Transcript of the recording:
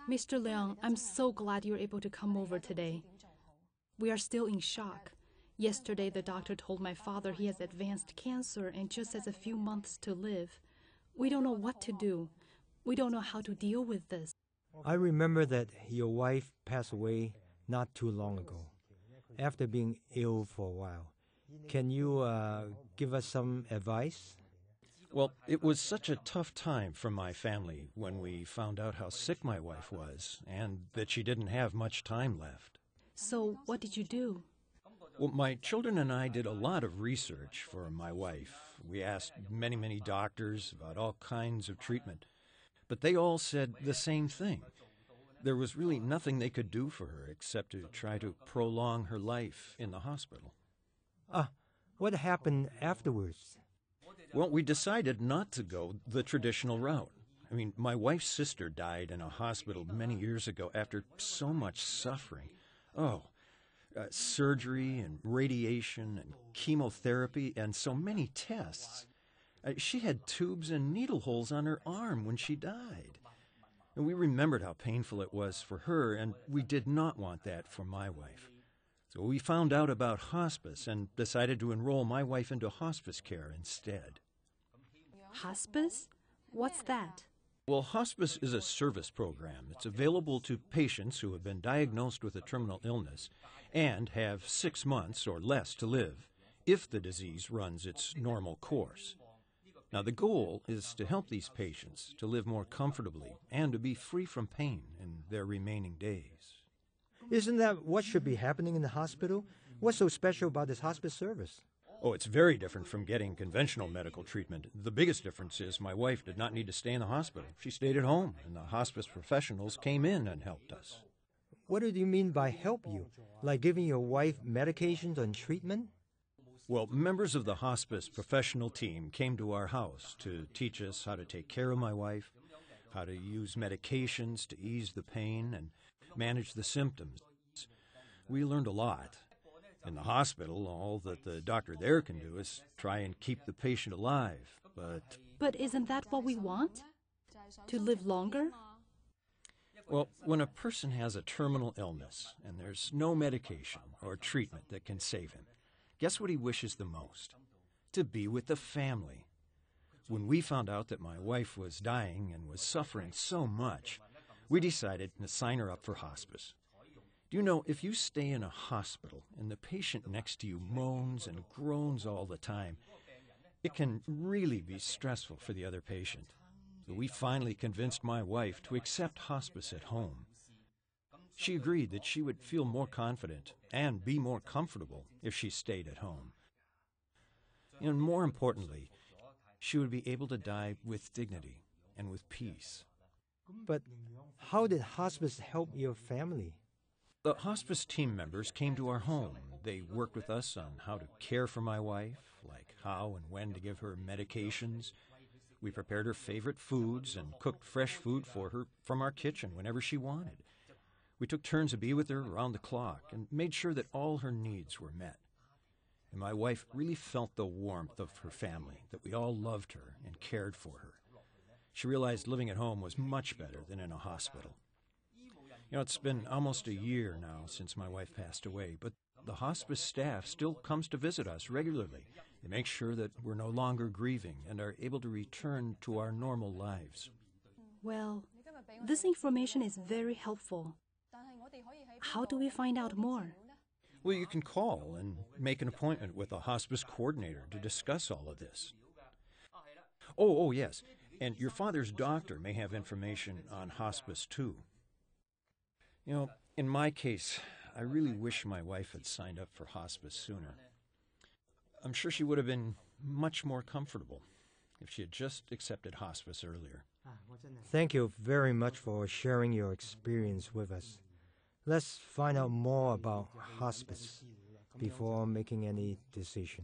Mr. Liang, I'm so glad you're able to come over today. We are still in shock. Yesterday, the doctor told my father he has advanced cancer and just has a few months to live. We don't know what to do. We don't know how to deal with this. I remember that your wife passed away not too long ago, after being ill for a while. Can you give us some advice? Well, it was such a tough time for my family when we found out how sick my wife was and that she didn't have much time left. So, what did you do? Well, my children and I did a lot of research for my wife. We asked many doctors about all kinds of treatment, but they all said the same thing. There was really nothing they could do for her except to try to prolong her life in the hospital. What happened afterwards? Well, we decided not to go the traditional route. I mean, my wife's sister died in a hospital many years ago after so much suffering. Surgery and radiation and chemotherapy and so many tests. She had tubes and needle holes on her arm when she died. And we remembered how painful it was for her, and we did not want that for my wife. So we found out about hospice and decided to enroll my wife into hospice care instead. Hospice? What's that? Well, hospice is a service program. It's available to patients who have been diagnosed with a terminal illness and have 6 months or less to live if the disease runs its normal course. Now, the goal is to help these patients to live more comfortably and to be free from pain in their remaining days. Isn't that what should be happening in the hospital? What's so special about this hospice service? Oh, it's very different from getting conventional medical treatment. The biggest difference is my wife did not need to stay in the hospital. She stayed at home, and the hospice professionals came in and helped us. What do you mean by help you? Like giving your wife medications and treatment? Well, members of the hospice professional team came to our house to teach us how to take care of my wife, how to use medications to ease the pain and manage the symptoms. We learned a lot. In the hospital, all that the doctor there can do is try and keep the patient alive, But isn't that what we want? To live longer? Well, when a person has a terminal illness and there's no medication or treatment that can save him, guess what he wishes the most? To be with the family. When we found out that my wife was dying and was suffering so much, we decided to sign her up for hospice. Do you know, if you stay in a hospital and the patient next to you moans and groans all the time, it can really be stressful for the other patient. So we finally convinced my wife to accept hospice at home. She agreed that she would feel more confident and be more comfortable if she stayed at home. And more importantly, she would be able to die with dignity and with peace. But how did hospice help your family? The hospice team members came to our home. They worked with us on how to care for my wife, like how and when to give her medications. We prepared her favorite foods and cooked fresh food for her from our kitchen whenever she wanted. We took turns to be with her around the clock and made sure that all her needs were met. And my wife really felt the warmth of her family, that we all loved her and cared for her. She realized living at home was much better than in a hospital. You know, it's been almost a year now since my wife passed away, but the hospice staff still comes to visit us regularly. They make sure that we're no longer grieving and are able to return to our normal lives. Well, this information is very helpful. How do we find out more? Well, you can call and make an appointment with a hospice coordinator to discuss all of this. Oh, yes, and your father's doctor may have information on hospice too. You know, in my case, I really wish my wife had signed up for hospice sooner. I'm sure she would have been much more comfortable if she had just accepted hospice earlier. Thank you very much for sharing your experience with us. Let's find out more about hospice before making any decision.